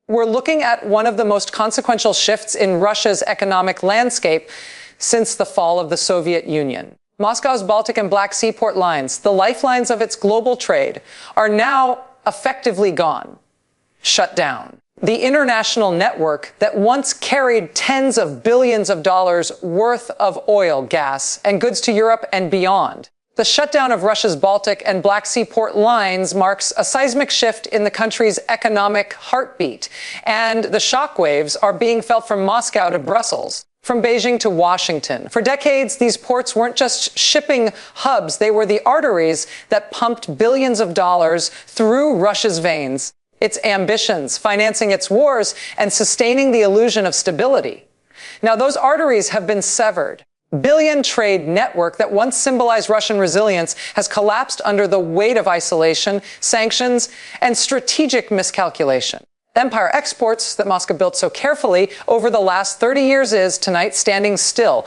We're looking at one of the most consequential shifts in Russia's economic landscape since the fall of the Soviet Union. Moscow's Baltic and Black Sea port lines, the lifelines of its global trade, are now effectively gone, shut down. The international network that once carried tens of billions of dollars worth of oil, gas, and goods to Europe and beyond. The shutdown of Russia's Baltic and Black Sea port lines marks a seismic shift in the country's economic heartbeat, and the shockwaves are being felt from Moscow to Brussels, from Beijing to Washington. For decades, these ports weren't just shipping hubs, they were the arteries that pumped billions of dollars through Russia's veins, its ambitions, financing its wars, and sustaining the illusion of stability. Now, those arteries have been severed. Billion trade network that once symbolized Russian resilience has collapsed under the weight of isolation, sanctions, and strategic miscalculation. Empire exports that Moscow built so carefully over the last 30 years is tonight standing still.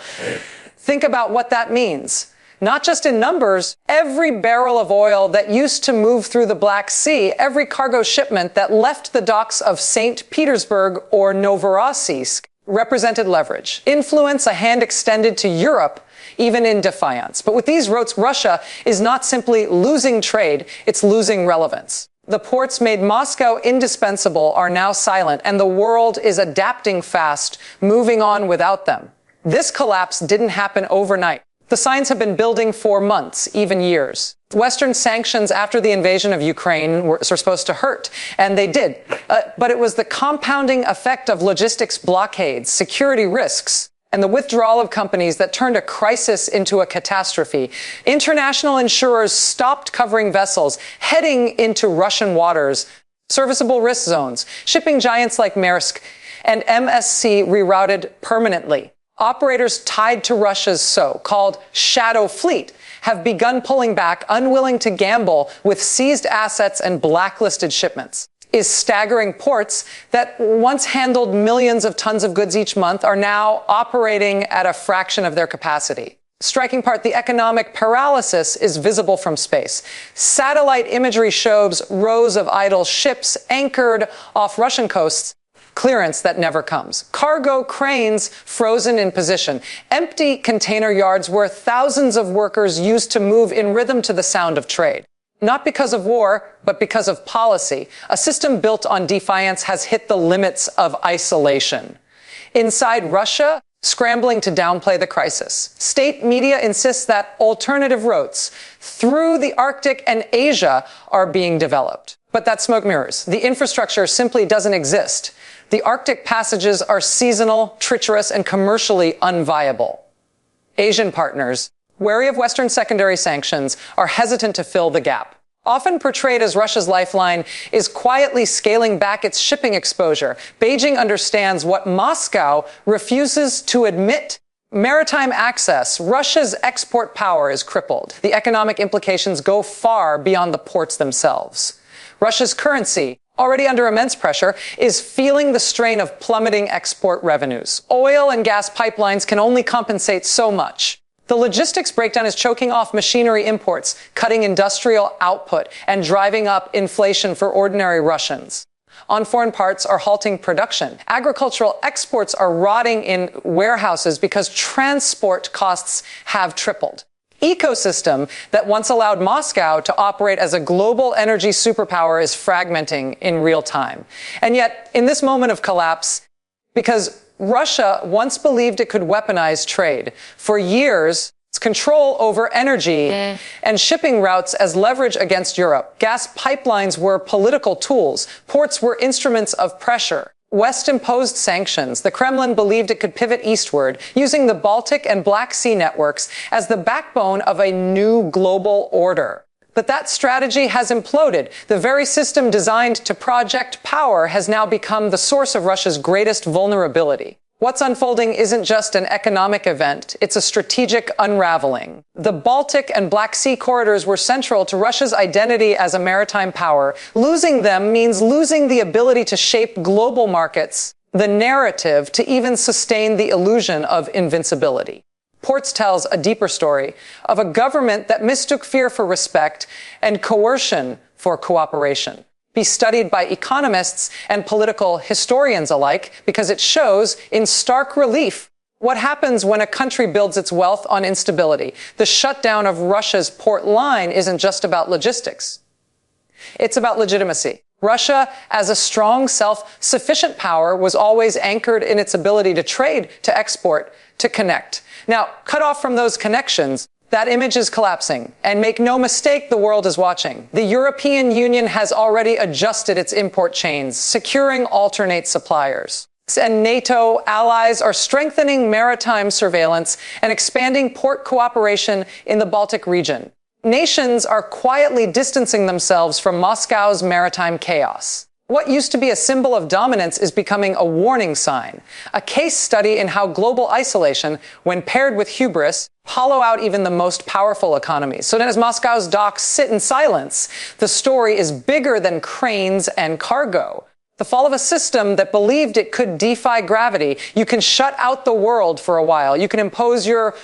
Think about what that means. Not just in numbers, every barrel of oil that used to move through the Black Sea, every cargo shipment that left the docks of St. Petersburg or Novorossiysk represented leverage, influence, a hand extended to Europe, even in defiance. But with these routes, Russia is not simply losing trade, it's losing relevance. The ports made Moscow indispensable are now silent, and the world is adapting fast, moving on without them. This collapse didn't happen overnight. The signs have been building for months, even years. Western sanctions after the invasion of Ukraine were supposed to hurt, and they did. But it was the compounding effect of logistics blockades, security risks, and the withdrawal of companies that turned a crisis into a catastrophe. International insurers stopped covering vessels heading into Russian waters, serviceable risk zones. Shipping giants like Maersk and MSC rerouted permanently. Operators tied to Russia's so-called shadow fleet have begun pulling back, unwilling to gamble with seized assets and blacklisted shipments. Is staggering ports that once handled millions of tons of goods each month are now operating at a fraction of their capacity. Striking part, the economic paralysis is visible from space. Satellite imagery shows rows of idle ships anchored off Russian coasts, clearance that never comes. Cargo cranes frozen in position. Empty container yards where thousands of workers used to move in rhythm to the sound of trade. Not because of war, but because of policy. A system built on defiance has hit the limits of isolation. Inside Russia, scrambling to downplay the crisis. State media insists that alternative routes through the Arctic and Asia are being developed. But that's smoke mirrors. The infrastructure simply doesn't exist. The Arctic passages are seasonal, treacherous, and commercially unviable. Asian partners, wary of Western secondary sanctions, are hesitant to fill the gap. Often portrayed as Russia's lifeline, is quietly scaling back its shipping exposure. Beijing understands what Moscow refuses to admit. Maritime access, Russia's export power is crippled. The economic implications go far beyond the ports themselves. Russia's currency, already under immense pressure, is feeling the strain of plummeting export revenues. Oil and gas pipelines can only compensate so much. The logistics breakdown is choking off machinery imports, cutting industrial output, and driving up inflation for ordinary Russians. On-foreign parts are halting production. Agricultural exports are rotting in warehouses because transport costs have tripled. Ecosystem that once allowed Moscow to operate as a global energy superpower is fragmenting in real time. And yet, in this moment of collapse, because Russia once believed it could weaponize trade, for years, its control over energy and shipping routes as leverage against Europe. Gas pipelines were political tools. Ports were instruments of pressure. West imposed sanctions. The Kremlin believed it could pivot eastward, using the Baltic and Black Sea networks as the backbone of a new global order. But that strategy has imploded. The very system designed to project power has now become the source of Russia's greatest vulnerability. What's unfolding isn't just an economic event, it's a strategic unraveling. The Baltic and Black Sea corridors were central to Russia's identity as a maritime power. Losing them means losing the ability to shape global markets, the narrative to even sustain the illusion of invincibility. Ports tells a deeper story of a government that mistook fear for respect and coercion for cooperation. be studied by economists and political historians alike because it shows in stark relief what happens when a country builds its wealth on instability. The shutdown of Russia's port line isn't just about logistics. It's about legitimacy. Russia, as a strong, self-sufficient power, was always anchored in its ability to trade, to export, to connect. Now, cut off from those connections, that image is collapsing. And make no mistake, the world is watching. The European Union has already adjusted its import chains, securing alternate suppliers. And NATO allies are strengthening maritime surveillance and expanding port cooperation in the Baltic region. Nations are quietly distancing themselves from Moscow's maritime chaos. What used to be a symbol of dominance is becoming a warning sign, a case study in how global isolation, when paired with hubris, hollow out even the most powerful economies. So then as Moscow's docks sit in silence, the story is bigger than cranes and cargo. The fall of a system that believed it could defy gravity. You can shut out the world for a while. You can impose your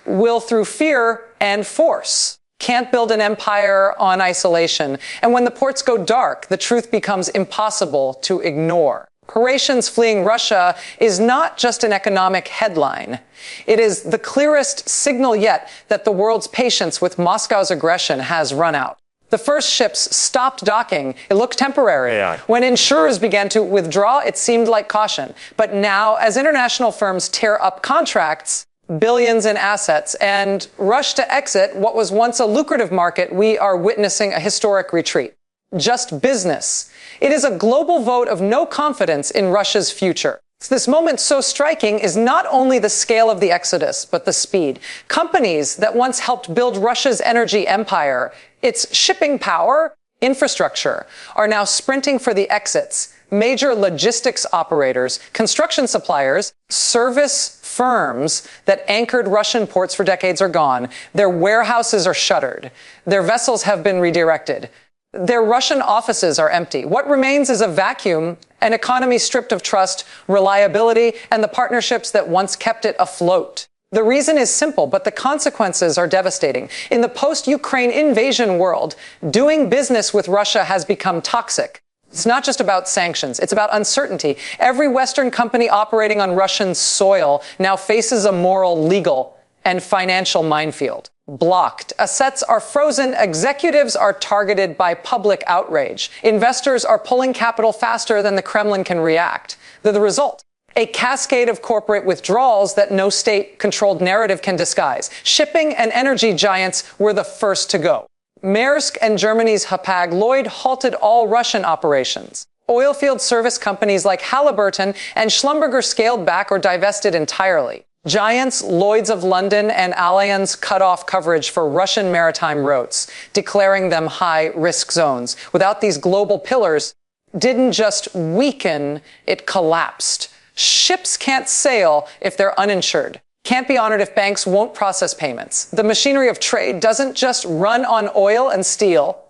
will through fear and force. Can't build an empire on isolation. And when the ports go dark, the truth becomes impossible to ignore. Croatians fleeing Russia is not just an economic headline. It is the clearest signal yet that the world's patience with Moscow's aggression has run out. The first ships stopped docking. It looked temporary. Yeah. When insurers began to withdraw, it seemed like caution. But now, as international firms tear up contracts, billions in assets, and rush to exit what was once a lucrative market, we are witnessing a historic retreat. Just business. It is a global vote of no confidence in Russia's future. This moment so striking is not only the scale of the exodus, but the speed. Companies that once helped build Russia's energy empire, its shipping power, infrastructure, are now sprinting for the exits. Major logistics operators, construction suppliers, service firms that anchored Russian ports for decades are gone. Their warehouses are shuttered. Their vessels have been redirected. Their Russian offices are empty. What remains is a vacuum, an economy stripped of trust, reliability, and the partnerships that once kept it afloat. The reason is simple, but the consequences are devastating. In the post-Ukraine invasion world, doing business with Russia has become toxic. It's not just about sanctions. It's about uncertainty. Every Western company operating on Russian soil now faces a moral, legal, and financial minefield. Blocked. Assets are frozen. Executives are targeted by public outrage. Investors are pulling capital faster than the Kremlin can react. The result: a cascade of corporate withdrawals that no state-controlled narrative can disguise. Shipping and energy giants were the first to go. Maersk and Germany's Hapag-Lloyd halted all Russian operations. Oilfield service companies like Halliburton and Schlumberger scaled back or divested entirely. Giants Lloyds of London and Allianz cut off coverage for Russian maritime routes, declaring them high-risk zones. Without these global pillars, didn't just weaken, it collapsed. Ships can't sail if they're uninsured. Can't be honored if banks won't process payments. The machinery of trade doesn't just run on oil and steel.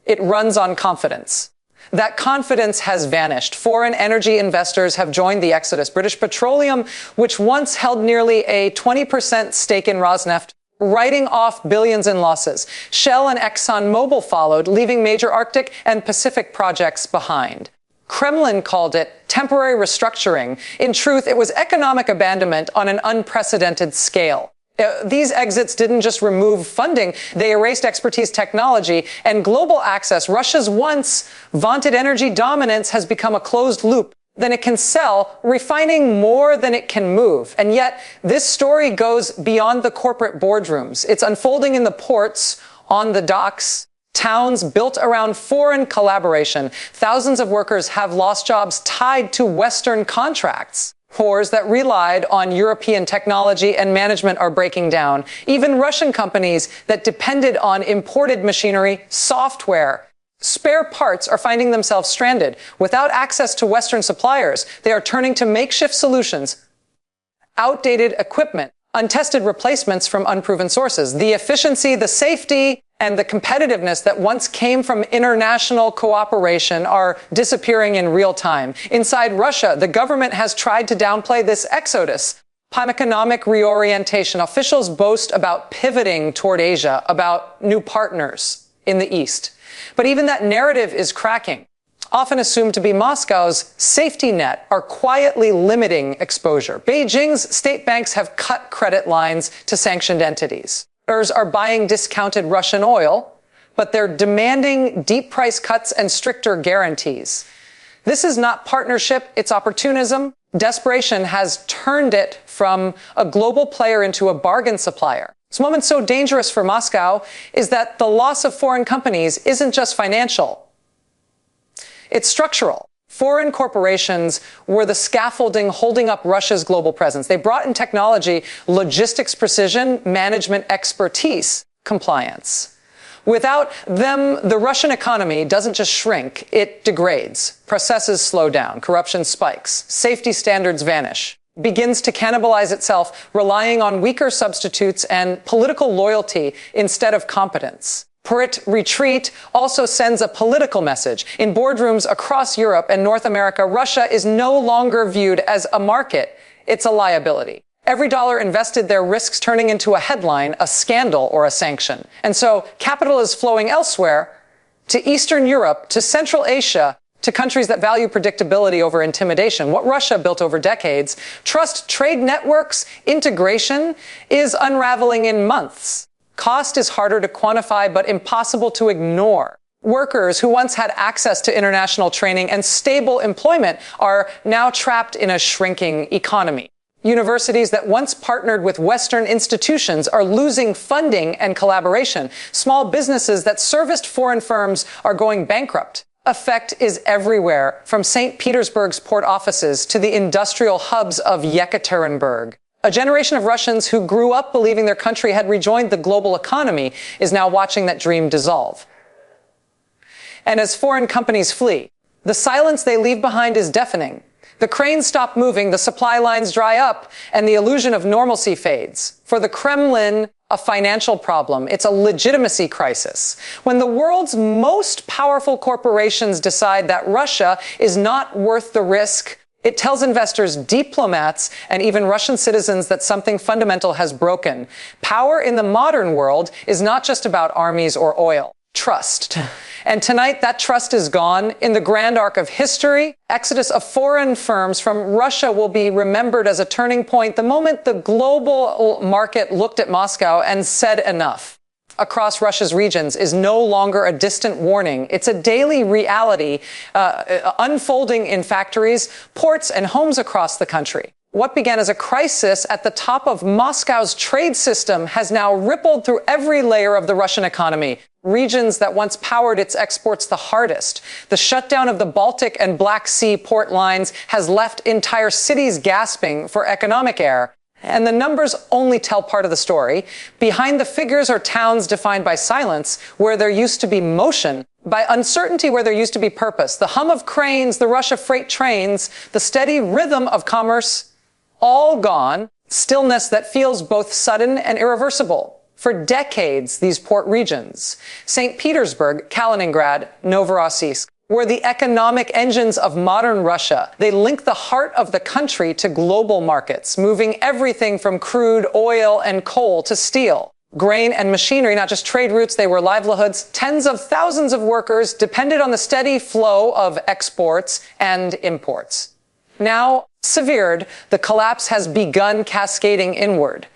It runs on confidence. That confidence has vanished. Foreign energy investors have joined the exodus. British Petroleum, which once held nearly a 20% stake in Rosneft, writing off billions in losses. Shell and ExxonMobil followed, leaving major Arctic and Pacific projects behind. Kremlin called it temporary restructuring. In truth, it was economic abandonment on an unprecedented scale. These exits didn't just remove funding, they erased expertise, technology, and global access. Russia's once vaunted energy dominance has become a closed loop. Then it can sell, refining more than it can move. And yet, this story goes beyond the corporate boardrooms. It's unfolding in the ports, on the docks, towns built around foreign collaboration. Thousands of workers have lost jobs tied to Western contracts. Wars that relied on European technology and management are breaking down. Even Russian companies that depended on imported machinery, software, spare parts are finding themselves stranded. Without access to Western suppliers, they are turning to makeshift solutions, outdated equipment, untested replacements from unproven sources. The efficiency, the safety, and the competitiveness that once came from international cooperation are disappearing in real time. Inside Russia, the government has tried to downplay this exodus. Economic reorientation. Officials boast about pivoting toward Asia, about new partners in the East. But even that narrative is cracking. Often assumed to be Moscow's safety net, are quietly limiting exposure. Beijing's state banks have cut credit lines to sanctioned entities. Others are buying discounted Russian oil, but they're demanding deep price cuts and stricter guarantees. This is not partnership, it's opportunism. Desperation has turned it from a global player into a bargain supplier. This moment so dangerous for Moscow is that the loss of foreign companies isn't just financial. It's structural. Foreign corporations were the scaffolding holding up Russia's global presence. They brought in technology, logistics precision, management expertise, compliance. Without them, the Russian economy doesn't just shrink, it degrades. Processes slow down, corruption spikes, safety standards vanish, begins to cannibalize itself, relying on weaker substitutes and political loyalty instead of competence. Purit retreat also sends a political message. In boardrooms across Europe and North America, Russia is no longer viewed as a market. It's a liability. Every dollar invested there risks turning into a headline, a scandal, or a sanction. And so capital is flowing elsewhere, to Eastern Europe, to Central Asia, to countries that value predictability over intimidation. What Russia built over decades, trust trade networks, integration, is unraveling in months. Cost is harder to quantify, but impossible to ignore. Workers who once had access to international training and stable employment are now trapped in a shrinking economy. Universities that once partnered with Western institutions are losing funding and collaboration. Small businesses that serviced foreign firms are going bankrupt. Effect is everywhere, from St. Petersburg's port offices to the industrial hubs of Yekaterinburg. A generation of Russians who grew up believing their country had rejoined the global economy is now watching that dream dissolve. And as foreign companies flee, the silence they leave behind is deafening. The cranes stop moving, the supply lines dry up, and the illusion of normalcy fades. For the Kremlin, a financial problem. It's a legitimacy crisis. When the world's most powerful corporations decide that Russia is not worth the risk, it tells investors, diplomats, and even Russian citizens that something fundamental has broken. Power in the modern world is not just about armies or oil. Trust. And tonight, that trust is gone. In the grand arc of history, exodus of foreign firms from Russia will be remembered as a turning point the moment the global market looked at Moscow and said enough. Across Russia's regions is no longer a distant warning. It's a daily reality unfolding in factories, ports, and homes across the country. What began as a crisis at the top of Moscow's trade system has now rippled through every layer of the Russian economy. Regions that once powered its exports the hardest. The shutdown of the Baltic and Black Sea port lines has left entire cities gasping for economic air. And the numbers only tell part of the story. Behind the figures are towns defined by silence, where there used to be motion, by uncertainty where there used to be purpose. The hum of cranes, the rush of freight trains, the steady rhythm of commerce, all gone. Stillness that feels both sudden and irreversible. For decades, these port regions, St. Petersburg, Kaliningrad, Novorossiysk, were the economic engines of modern Russia. They link the heart of the country to global markets, moving everything from crude, oil, and coal to steel. Grain and machinery, not just trade routes, they were livelihoods. Tens of thousands of workers depended on the steady flow of exports and imports. Now, severed, the collapse has begun cascading inward.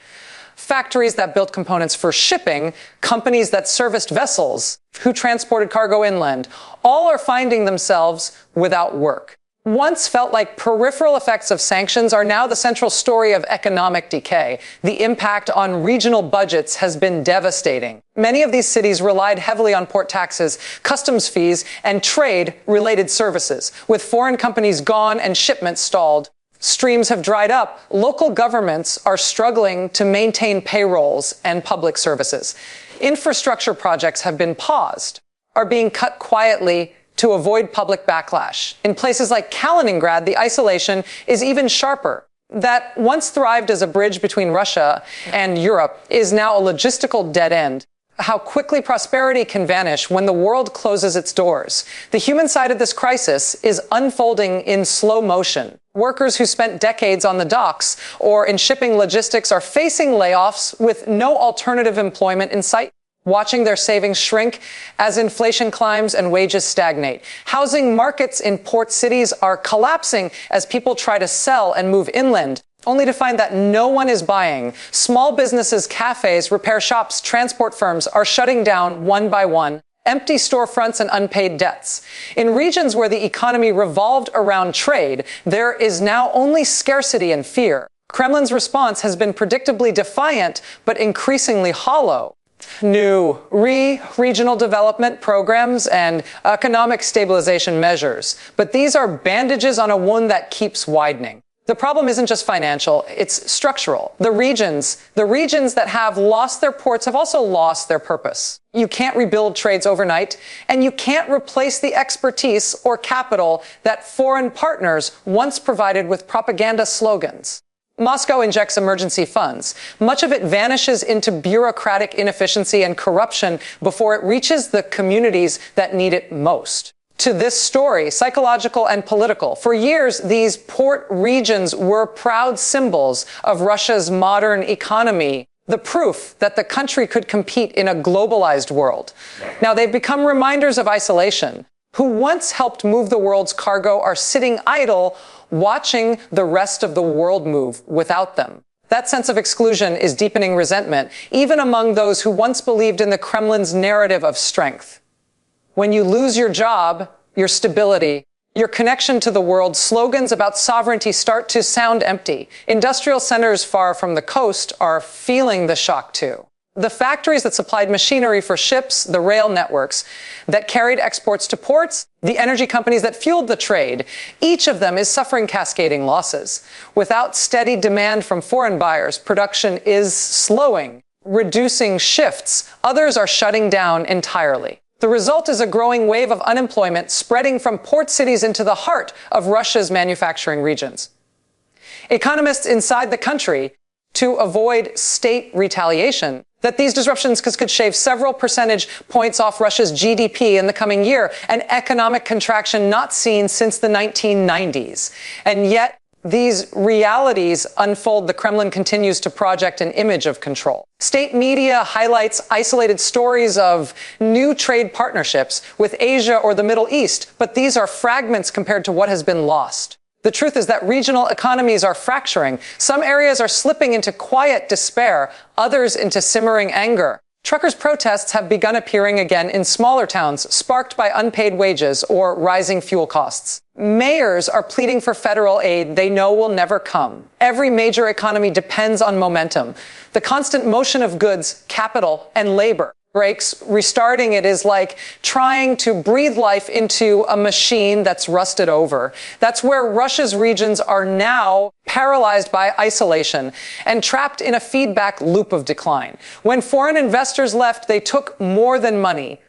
Factories that built components for shipping, companies that serviced vessels, who transported cargo inland, all are finding themselves without work. Once felt like peripheral effects of sanctions are now the central story of economic decay. The impact on regional budgets has been devastating. Many of these cities relied heavily on port taxes, customs fees, and trade-related services. With foreign companies gone and shipments stalled, streams have dried up. Local governments are struggling to maintain payrolls and public services. Infrastructure projects have been paused, are being cut quietly to avoid public backlash. In places like Kaliningrad, the isolation is even sharper. That once thrived as a bridge between Russia and Europe is now a logistical dead end. How quickly prosperity can vanish when the world closes its doors. The human side of this crisis is unfolding in slow motion. Workers who spent decades on the docks or in shipping logistics are facing layoffs with no alternative employment in sight. watching their savings shrink as inflation climbs and wages stagnate. Housing markets in port cities are collapsing as people try to sell and move inland, only to find that no one is buying. Small businesses, cafes, repair shops, transport firms are shutting down one by one. Empty storefronts and unpaid debts. In regions where the economy revolved around trade, there is now only scarcity and fear. Kremlin's response has been predictably defiant, but increasingly hollow. New regional development programs and economic stabilization measures. But these are bandages on a wound that keeps widening. The problem isn't just financial, it's structural. The regions that have lost their ports have also lost their purpose. You can't rebuild trades overnight, and you can't replace the expertise or capital that foreign partners once provided with propaganda slogans. Moscow injects emergency funds. Much of it vanishes into bureaucratic inefficiency and corruption before it reaches the communities that need it most. To this story, psychological and political. For years, these port regions were proud symbols of Russia's modern economy, the proof that the country could compete in a globalized world. Now, they've become reminders of isolation. Who once helped move the world's cargo are sitting idle, watching the rest of the world move without them. That sense of exclusion is deepening resentment, even among those who once believed in the Kremlin's narrative of strength. When you lose your job, your stability, your connection to the world, slogans about sovereignty start to sound empty. Industrial centers far from the coast are feeling the shock too. The factories that supplied machinery for ships, the rail networks that carried exports to ports, the energy companies that fueled the trade, each of them is suffering cascading losses. Without steady demand from foreign buyers, production is slowing, reducing shifts. Others are shutting down entirely. The result is a growing wave of unemployment spreading from port cities into the heart of Russia's manufacturing regions. Economists inside the country, to avoid state retaliation, that these disruptions could shave several percentage points off Russia's GDP in the coming year, an economic contraction not seen since the 1990s. And yet, these realities unfold. The Kremlin continues to project an image of control. State media highlights isolated stories of new trade partnerships with Asia or the Middle East, but these are fragments compared to what has been lost. The truth is that regional economies are fracturing. Some areas are slipping into quiet despair, others into simmering anger. Truckers' protests have begun appearing again in smaller towns, sparked by unpaid wages or rising fuel costs. Mayors are pleading for federal aid they know will never come. Every major economy depends on momentum. The constant motion of goods, capital, and labor breaks. Restarting it is like trying to breathe life into a machine that's rusted over. That's where Russia's regions are now paralyzed by isolation and trapped in a feedback loop of decline. When foreign investors left, they took more than money.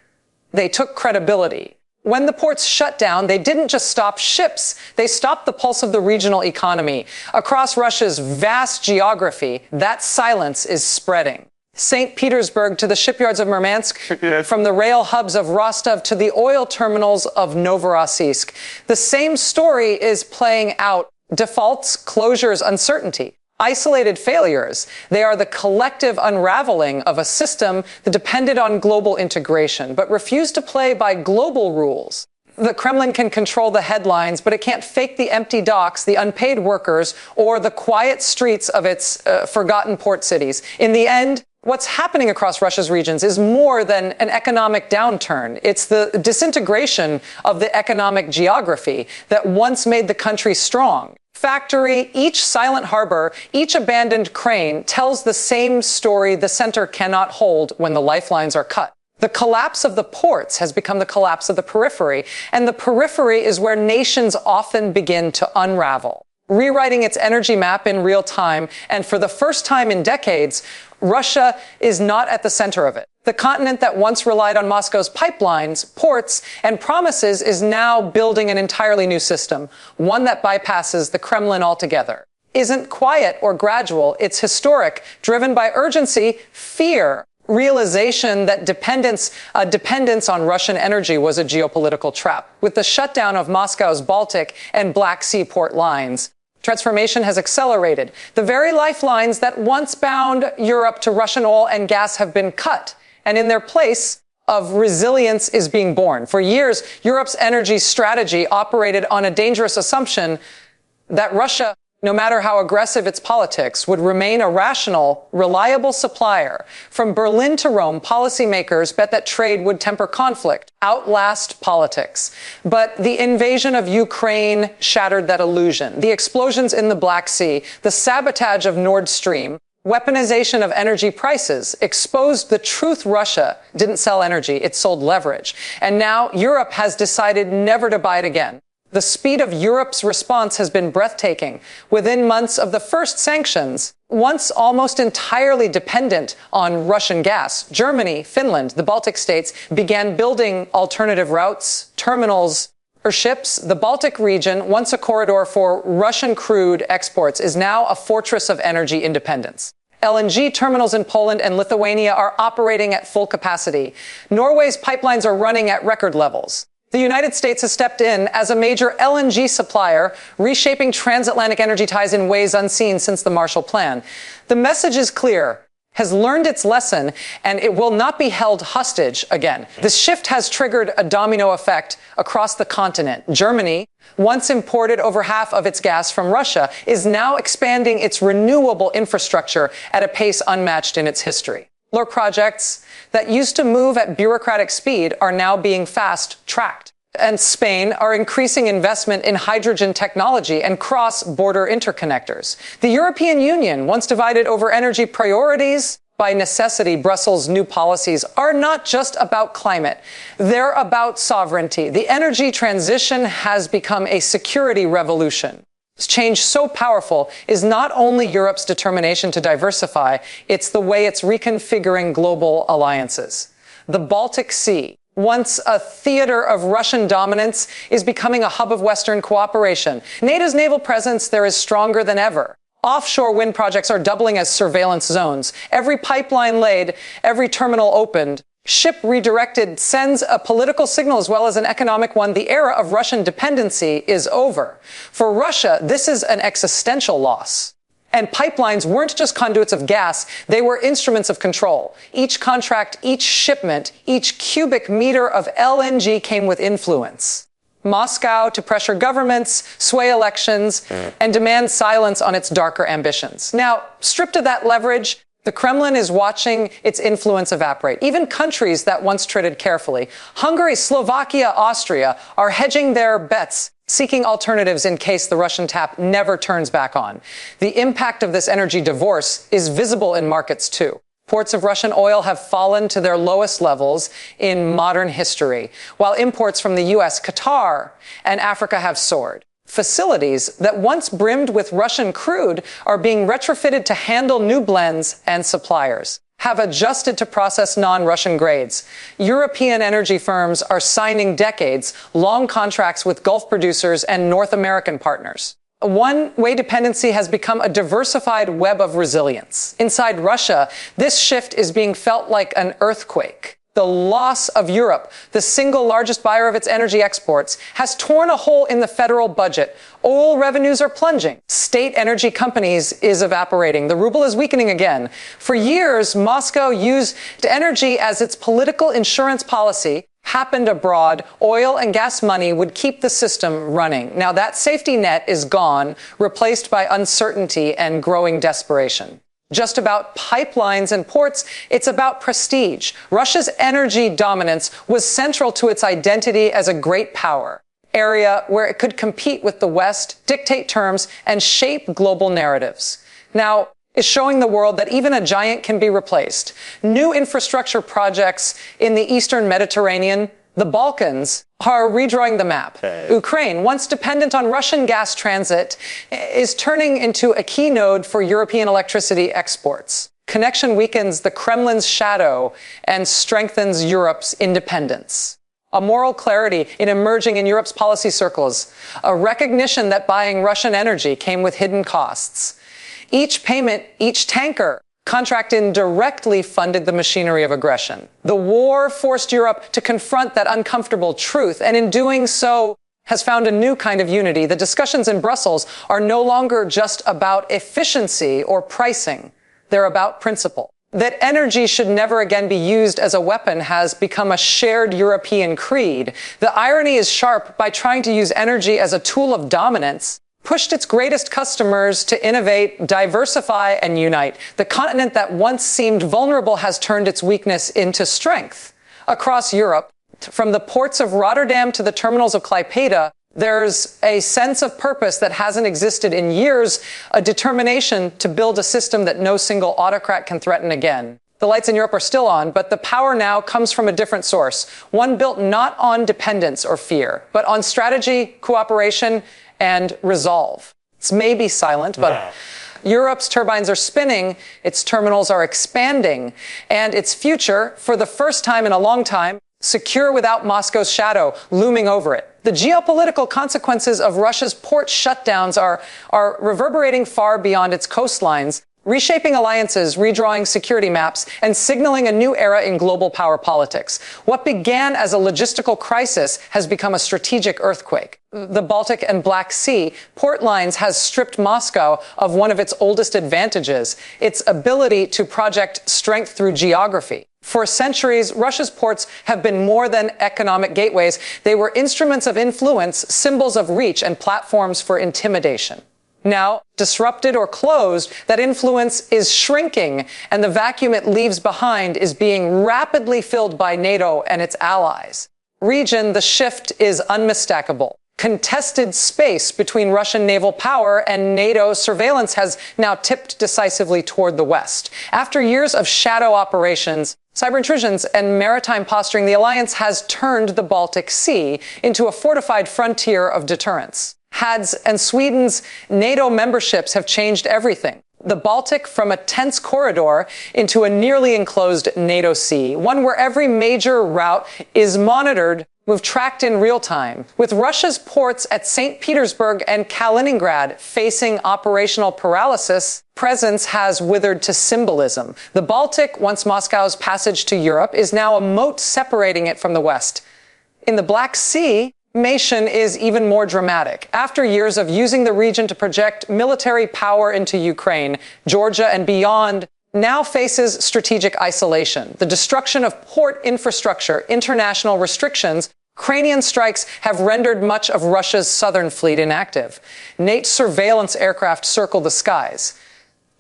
They took credibility. When the ports shut down, they didn't just stop ships. They stopped the pulse of the regional economy. Across Russia's vast geography, that silence is spreading. St. Petersburg to the shipyards of Murmansk, from the rail hubs of Rostov to the oil terminals of Novorossiysk. The same story is playing out. Defaults, closures, uncertainty, isolated failures. They are the collective unraveling of a system that depended on global integration, but refused to play by global rules. The Kremlin can control the headlines, but it can't fake the empty docks, the unpaid workers, or the quiet streets of its forgotten port cities. In the end, what's happening across Russia's regions is more than an economic downturn. It's the disintegration of the economic geography that once made the country strong. Factory, each silent harbor, each abandoned crane tells the same story the center cannot hold when the lifelines are cut. The collapse of the ports has become the collapse of the periphery, and the periphery is where nations often begin to unravel. Rewriting its energy map in real time, and for the first time in decades, Russia is not at the center of it. The continent that once relied on Moscow's pipelines, ports, and promises is now building an entirely new system, one that bypasses the Kremlin altogether. Isn't quiet or gradual, it's historic, driven by urgency, fear, realization that dependence on Russian energy was a geopolitical trap. With the shutdown of Moscow's Baltic and Black Sea port lines, transformation has accelerated. The very lifelines that once bound Europe to Russian oil and gas have been cut, And in their place of resilience is being born. For years, Europe's energy strategy operated on a dangerous assumption that Russia, no matter how aggressive its politics, would remain a rational, reliable supplier. From Berlin to Rome, policymakers bet that trade would temper conflict, outlast politics. But the invasion of Ukraine shattered that illusion. The explosions in the Black Sea, the sabotage of Nord Stream, weaponization of energy prices exposed the truth. Russia didn't sell energy, it sold leverage. And now Europe has decided never to buy it again. The speed of Europe's response has been breathtaking. Within months of the first sanctions, once almost entirely dependent on Russian gas, Germany, Finland, the Baltic states began building alternative routes, terminals, or ships. The Baltic region, once a corridor for Russian crude exports, is now a fortress of energy independence. LNG terminals in Poland and Lithuania are operating at full capacity. Norway's pipelines are running at record levels. The United States has stepped in as a major LNG supplier, reshaping transatlantic energy ties in ways unseen since the Marshall Plan. The message is clear, has learned its lesson, and it will not be held hostage again. This shift has triggered a domino effect across the continent. Germany, once imported over half of its gas from Russia, is now expanding its renewable infrastructure at a pace unmatched in its history. Solar projects that used to move at bureaucratic speed are now being fast-tracked. And Spain are increasing investment in hydrogen technology and cross-border interconnectors. The European Union, once divided over energy priorities, by necessity, Brussels' new policies are not just about climate. They're about sovereignty. The energy transition has become a security revolution. This change so powerful is not only Europe's determination to diversify, it's the way it's reconfiguring global alliances. The Baltic Sea, once a theater of Russian dominance, is becoming a hub of Western cooperation. NATO's naval presence there is stronger than ever. Offshore wind projects are doubling as surveillance zones. Every pipeline laid, every terminal opened, ship redirected sends a political signal as well as an economic one. The era of Russian dependency is over. For Russia, this is an existential loss. And pipelines weren't just conduits of gas, they were instruments of control. Each contract, each shipment, each cubic meter of LNG came with influence. Moscow to pressure governments, sway elections, and demand silence on its darker ambitions. Now, stripped of that leverage, the Kremlin is watching its influence evaporate. Even countries that once treaded carefully, Hungary, Slovakia, Austria, are hedging their bets, seeking alternatives in case the Russian tap never turns back on. The impact of this energy divorce is visible in markets too. Ports of Russian oil have fallen to their lowest levels in modern history, while imports from the U.S., Qatar, and Africa have soared. Facilities that once brimmed with Russian crude are being retrofitted to handle new blends, and suppliers have adjusted to process non-Russian grades. European energy firms are signing decades-long contracts with Gulf producers and North American partners. One-way dependency has become a diversified web of resilience. Inside Russia, this shift is being felt like an earthquake. The loss of Europe, the single largest buyer of its energy exports, has torn a hole in the federal budget. Oil revenues are plunging. State energy companies is evaporating. The ruble is weakening again. For years, Moscow used energy as its political insurance policy. Happened abroad, oil and gas money would keep the system running. Now that safety net is gone, replaced by uncertainty and growing desperation. Just about pipelines and ports, it's about prestige. Russia's energy dominance was central to its identity as a great power, area where it could compete with the West, dictate terms, and shape global narratives. Now, is showing the world that even a giant can be replaced. New infrastructure projects in the Eastern Mediterranean, the Balkans, are redrawing the map. Ukraine, once dependent on Russian gas transit, is turning into a key node for European electricity exports. Connection weakens the Kremlin's shadow and strengthens Europe's independence. A moral clarity emerging in Europe's policy circles, a recognition that buying Russian energy came with hidden costs. Each payment, each tanker contract indirectly funded the machinery of aggression. The war forced Europe to confront that uncomfortable truth, and in doing so, has found a new kind of unity. The discussions in Brussels are no longer just about efficiency or pricing. They're about principle. That energy should never again be used as a weapon has become a shared European creed. The irony is sharp. By trying to use energy as a tool of dominance, pushed its greatest customers to innovate, diversify, and unite. The continent that once seemed vulnerable has turned its weakness into strength. Across Europe, from the ports of Rotterdam to the terminals of Klaipeda, there's a sense of purpose that hasn't existed in years, a determination to build a system that no single autocrat can threaten again. The lights in Europe are still on, but the power now comes from a different source, one built not on dependence or fear, but on strategy, cooperation, and resolve. It's maybe silent, but Europe's turbines are spinning, its terminals are expanding, and its future, for the first time in a long time, secure without Moscow's shadow looming over it. The geopolitical consequences of Russia's port shutdowns are reverberating far beyond its coastlines, reshaping alliances, redrawing security maps, and signaling a new era in global power politics. What began as a logistical crisis has become a strategic earthquake. The Baltic and Black Sea port lines has stripped Moscow of one of its oldest advantages, its ability to project strength through geography. For centuries, Russia's ports have been more than economic gateways. They were instruments of influence, symbols of reach, and platforms for intimidation. Now, disrupted or closed, that influence is shrinking, and the vacuum it leaves behind is being rapidly filled by NATO and its allies. Region, the shift is unmistakable. Contested space between Russian naval power and NATO surveillance has now tipped decisively toward the West. After years of shadow operations, cyber intrusions, and maritime posturing, the alliance has turned the Baltic Sea into a fortified frontier of deterrence. HAD's and Sweden's NATO memberships have changed everything. The Baltic from a tense corridor into a nearly enclosed NATO sea, one where every major route is monitored, tracked in real time. With Russia's ports at St. Petersburg and Kaliningrad facing operational paralysis, presence has withered to symbolism. The Baltic, once Moscow's passage to Europe, is now a moat separating it from the West. In the Black Sea, transformation is even more dramatic. After years of using the region to project military power into Ukraine, Georgia and beyond now faces strategic isolation. The destruction of port infrastructure, international restrictions, Ukrainian strikes have rendered much of Russia's southern fleet inactive. NATO surveillance aircraft circle the skies.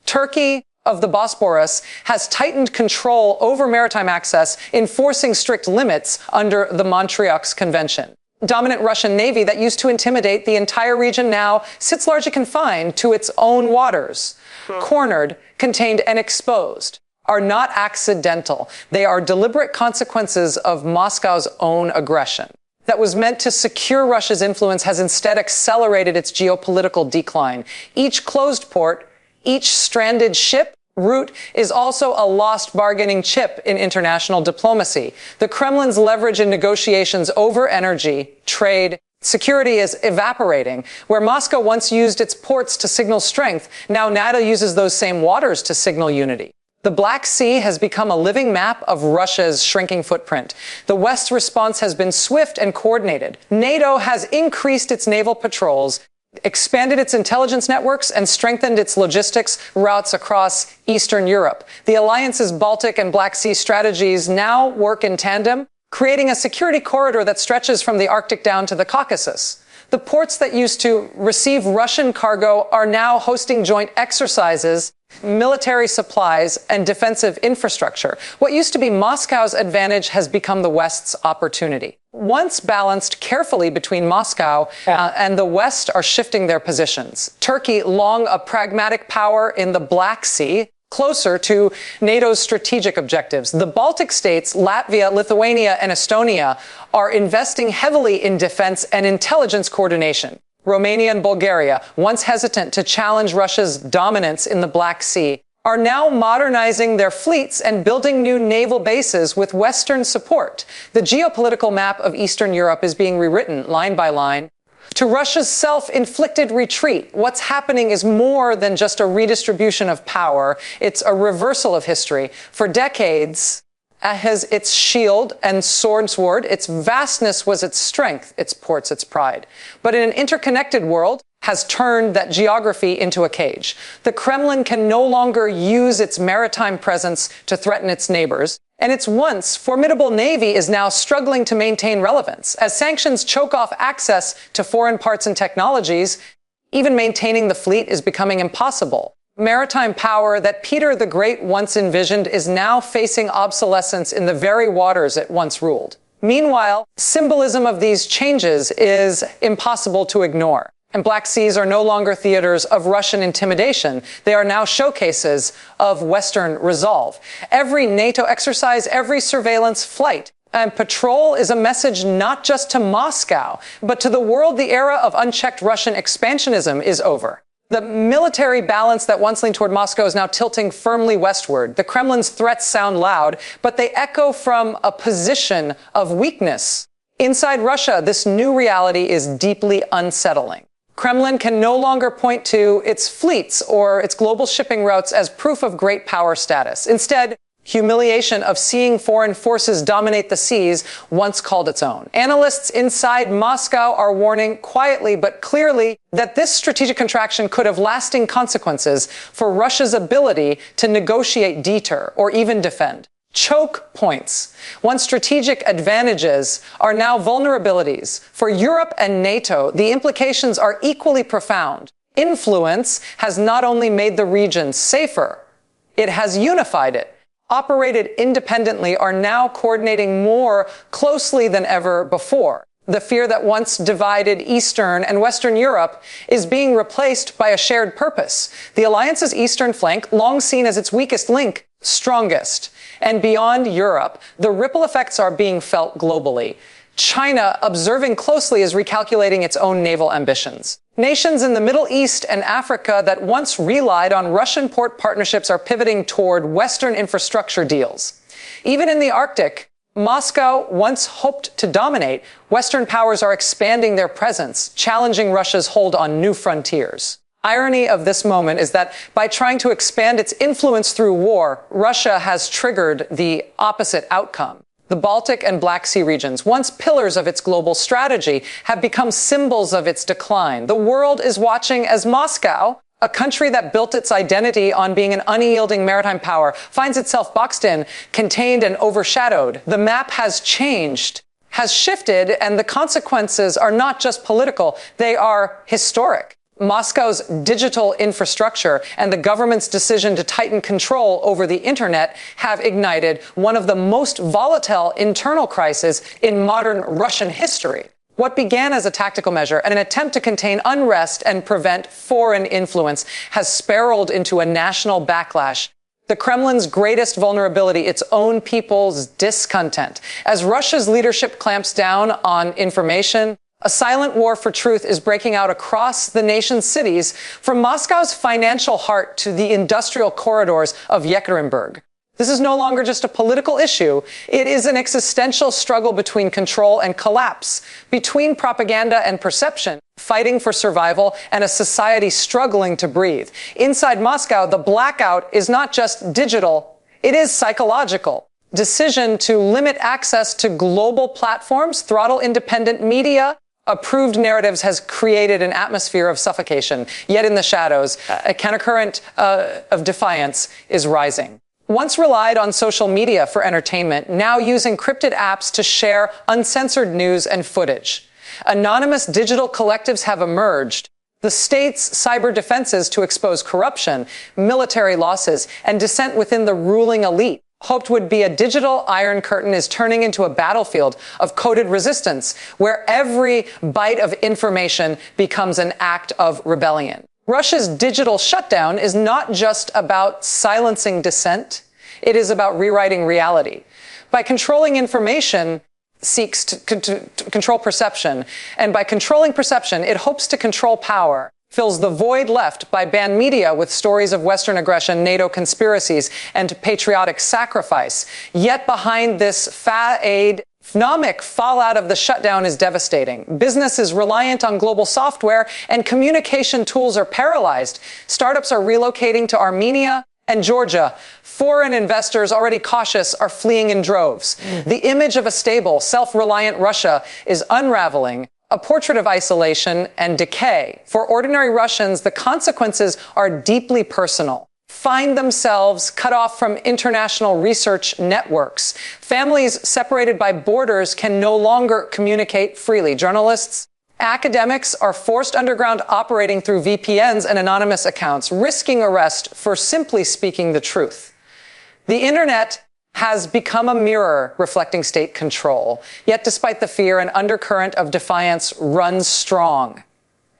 Turkey of the Bosporus has tightened control over maritime access, enforcing strict limits under the Montreaux Convention. Dominant Russian Navy that used to intimidate the entire region now sits largely confined to its own waters. Cornered, contained, and exposed are not accidental. They are deliberate consequences of Moscow's own aggression. That was meant to secure Russia's influence has instead accelerated its geopolitical decline. Each closed port, each stranded ship route is also a lost bargaining chip in international diplomacy. The Kremlin's leverage in negotiations over energy, trade, security is evaporating. Where Moscow once used its ports to signal strength, now NATO uses those same waters to signal unity. The Black Sea has become a living map of Russia's shrinking footprint. The West's response has been swift and coordinated. NATO has increased its naval patrols, expanded its intelligence networks, and strengthened its logistics routes across Eastern Europe. The alliance's Baltic and Black Sea strategies now work in tandem, creating a security corridor that stretches from the Arctic down to the Caucasus. The ports that used to receive Russian cargo are now hosting joint exercises, military supplies, and defensive infrastructure. What used to be Moscow's advantage has become the West's opportunity. Once balanced carefully between Moscow and the West are shifting their positions. Turkey, long a pragmatic power in the Black Sea, closer to NATO's strategic objectives. The Baltic states, Latvia, Lithuania, and Estonia are investing heavily in defense and intelligence coordination. Romania and Bulgaria, once hesitant to challenge Russia's dominance in the Black Sea, are now modernizing their fleets and building new naval bases with Western support. The geopolitical map of Eastern Europe is being rewritten line by line. To Russia's self-inflicted retreat, what's happening is more than just a redistribution of power. It's a reversal of history. For decades, as its shield and sword, its vastness was its strength, its ports, its pride. But in an interconnected world, has turned that geography into a cage. The Kremlin can no longer use its maritime presence to threaten its neighbors, and its once formidable navy is now struggling to maintain relevance. As sanctions choke off access to foreign parts and technologies, even maintaining the fleet is becoming impossible. Maritime power that Peter the Great once envisioned is now facing obsolescence in the very waters it once ruled. Meanwhile, symbolism of these changes is impossible to ignore. And Black Seas are no longer theaters of Russian intimidation. They are now showcases of Western resolve. Every NATO exercise, every surveillance flight and patrol is a message not just to Moscow, but to the world. The era of unchecked Russian expansionism is over. The military balance that once leaned toward Moscow is now tilting firmly westward. The Kremlin's threats sound loud, but they echo from a position of weakness. Inside Russia, this new reality is deeply unsettling. Kremlin can no longer point to its fleets or its global shipping routes as proof of great power status. Instead, humiliation of seeing foreign forces dominate the seas once called its own. Analysts inside Moscow are warning quietly but clearly that this strategic contraction could have lasting consequences for Russia's ability to negotiate, deter, or even defend. Choke points, once strategic advantages, are now vulnerabilities. For Europe and NATO, the implications are equally profound. Influence has not only made the region safer, it has unified it. Operated independently are now coordinating more closely than ever before. The fear that once divided Eastern and Western Europe is being replaced by a shared purpose. The alliance's eastern flank, long seen as its weakest link, strongest. And beyond Europe, the ripple effects are being felt globally. China, observing closely, is recalculating its own naval ambitions. Nations in the Middle East and Africa that once relied on Russian port partnerships are pivoting toward Western infrastructure deals. Even in the Arctic, Moscow once hoped to dominate. Western powers are expanding their presence, challenging Russia's hold on new frontiers. Irony of this moment is that by trying to expand its influence through war, Russia has triggered the opposite outcome. The Baltic and Black Sea regions, once pillars of its global strategy, have become symbols of its decline. The world is watching as Moscow, a country that built its identity on being an unyielding maritime power, finds itself boxed in, contained, and overshadowed. The map has changed, has shifted, and the consequences are not just political, they are historic. Moscow's digital infrastructure and the government's decision to tighten control over the internet have ignited one of the most volatile internal crises in modern Russian history. What began as a tactical measure and an attempt to contain unrest and prevent foreign influence has spiraled into a national backlash. The Kremlin's greatest vulnerability, its own people's discontent. As Russia's leadership clamps down on information, a silent war for truth is breaking out across the nation's cities, from Moscow's financial heart to the industrial corridors of Yekaterinburg. This is no longer just a political issue. It is an existential struggle between control and collapse, between propaganda and perception, fighting for survival, and a society struggling to breathe. Inside Moscow, the blackout is not just digital, it is psychological. Decision to limit access to global platforms, throttle independent media, approved narratives has created an atmosphere of suffocation. Yet in the shadows, a countercurrent of defiance is rising. Once relied on social media for entertainment, now use encrypted apps to share uncensored news and footage. Anonymous digital collectives have emerged. The state's cyber defenses to expose corruption, military losses, and dissent within the ruling elite hoped would be a digital iron curtain is turning into a battlefield of coded resistance, where every byte of information becomes an act of rebellion. Russia's digital shutdown is not just about silencing dissent, it is about rewriting reality. By controlling information, seeks to control perception, and by controlling perception, it hopes to control power. Fills the void left by banned media with stories of Western aggression, NATO conspiracies, and patriotic sacrifice. Yet behind this economic fallout of the shutdown is devastating. Business is reliant on global software, and communication tools are paralyzed. Startups are relocating to Armenia and Georgia. Foreign investors, already cautious, are fleeing in droves. The image of a stable, self-reliant Russia is unraveling. a portrait of isolation and decay. For ordinary Russians, the consequences are deeply personal. Find themselves cut off from international research networks. Families separated by borders can no longer communicate freely. Journalists, academics are forced underground, operating through VPNs and anonymous accounts, risking arrest for simply speaking the truth. The internet has become a mirror reflecting state control. Yet despite the fear, an undercurrent of defiance runs strong.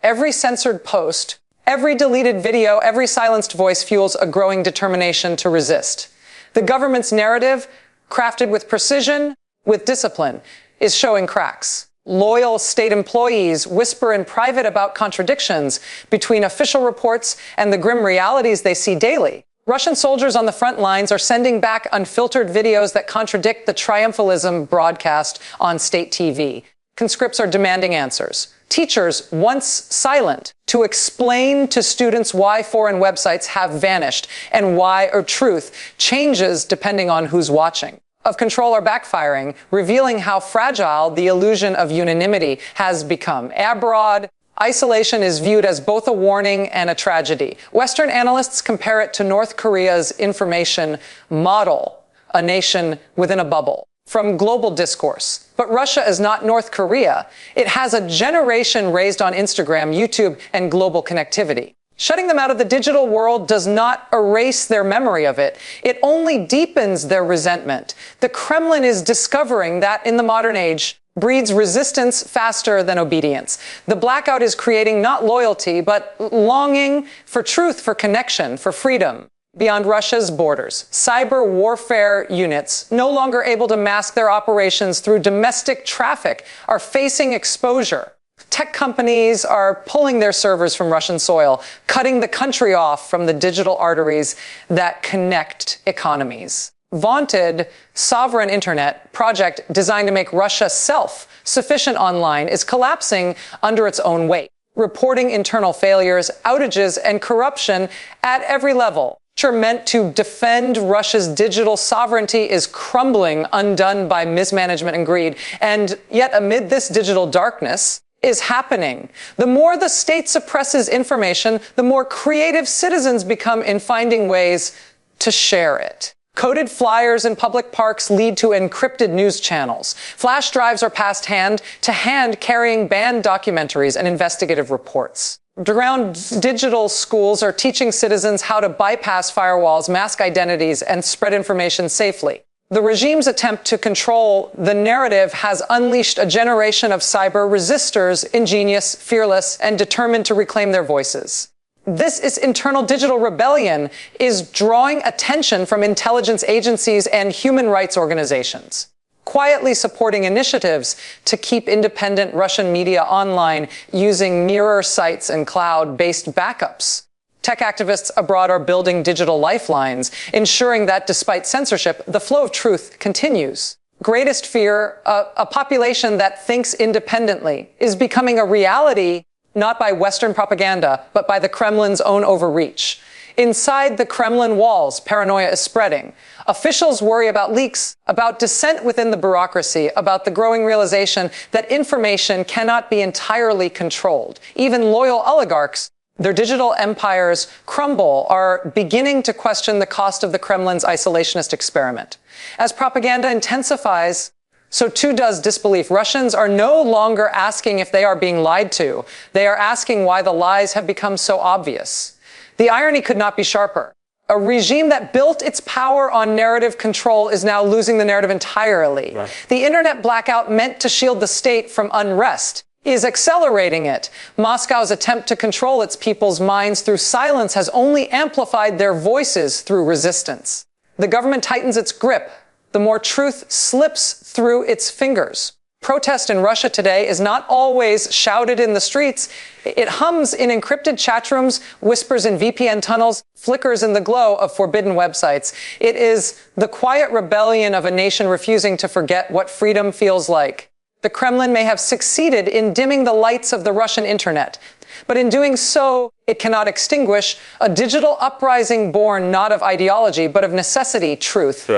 Every censored post, every deleted video, every silenced voice fuels a growing determination to resist. The government's narrative, crafted with precision, with discipline, is showing cracks. Loyal state employees whisper in private about contradictions between official reports and the grim realities they see daily. Russian soldiers on the front lines are sending back unfiltered videos that contradict the triumphalism broadcast on state TV. Conscripts are demanding answers. Teachers, once silent, to explain to students why foreign websites have vanished and why truth changes depending on who's watching. Of control are backfiring, revealing how fragile the illusion of unanimity has become. Abroad, isolation is viewed as both a warning and a tragedy. Western analysts compare it to North Korea's information model, a nation within a bubble, from global discourse. But Russia is not North Korea. It has a generation raised on Instagram, YouTube, and global connectivity. Shutting them out of the digital world does not erase their memory of it. It only deepens their resentment. The Kremlin is discovering that in the modern age breeds resistance faster than obedience. The blackout is creating not loyalty, but longing for truth, for connection, for freedom beyond Russia's borders. Cyber warfare units, no longer able to mask their operations through domestic traffic, are facing exposure. Tech companies are pulling their servers from Russian soil, cutting the country off from the digital arteries that connect economies. Vaunted sovereign internet project designed to make Russia self-sufficient online is collapsing under its own weight, reporting internal failures, outages, and corruption at every level. Meant to defend Russia's digital sovereignty is crumbling, undone by mismanagement and greed. And yet amid this digital darkness is happening. The more the state suppresses information, the more creative citizens become in finding ways to share it. Coded flyers in public parks lead to encrypted news channels. Flash drives are passed hand to hand, carrying banned documentaries and investigative reports. Underground digital schools are teaching citizens how to bypass firewalls, mask identities, and spread information safely. The regime's attempt to control the narrative has unleashed a generation of cyber resistors, ingenious, fearless, and determined to reclaim their voices. This internal digital rebellion is drawing attention from intelligence agencies and human rights organizations, quietly supporting initiatives to keep independent Russian media online using mirror sites and cloud-based backups. Tech activists abroad are building digital lifelines, ensuring that despite censorship, the flow of truth continues. Greatest fear, a population that thinks independently, is becoming a reality not by Western propaganda, but by the Kremlin's own overreach. Inside the Kremlin walls, paranoia is spreading. Officials worry about leaks, about dissent within the bureaucracy, about the growing realization that information cannot be entirely controlled. Even loyal oligarchs, their digital empires crumble, are beginning to question the cost of the Kremlin's isolationist experiment. As propaganda intensifies, so too does disbelief. Russians are no longer asking if they are being lied to. They are asking why the lies have become so obvious. The irony could not be sharper. A regime that built its power on narrative control is now losing the narrative entirely. Right. The internet blackout meant to shield the state from unrest is accelerating it. Moscow's attempt to control its people's minds through silence has only amplified their voices through resistance. The government tightens its grip. The more truth slips through its fingers. Protest in Russia today is not always shouted in the streets. It hums in encrypted chat rooms, whispers in VPN tunnels, flickers in the glow of forbidden websites. It is the quiet rebellion of a nation refusing to forget what freedom feels like. The Kremlin may have succeeded in dimming the lights of the Russian internet, but in doing so, it cannot extinguish a digital uprising born not of ideology, but of necessity, truth,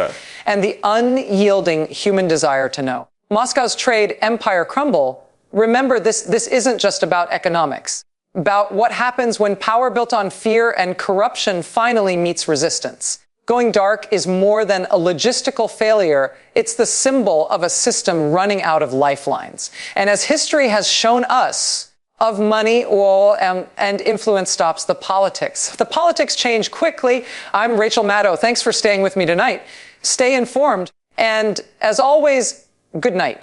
and the unyielding human desire to know. Moscow's trade empire crumble, Remember, this isn't just about economics, about what happens when power built on fear and corruption finally meets resistance. Going dark is more than a logistical failure. It's the symbol of a system running out of lifelines. And as history has shown us, of money, oil, and influence stops the politics. The politics change quickly. I'm Rachel Maddow. Thanks for staying with me tonight. Stay informed. And as always, good night.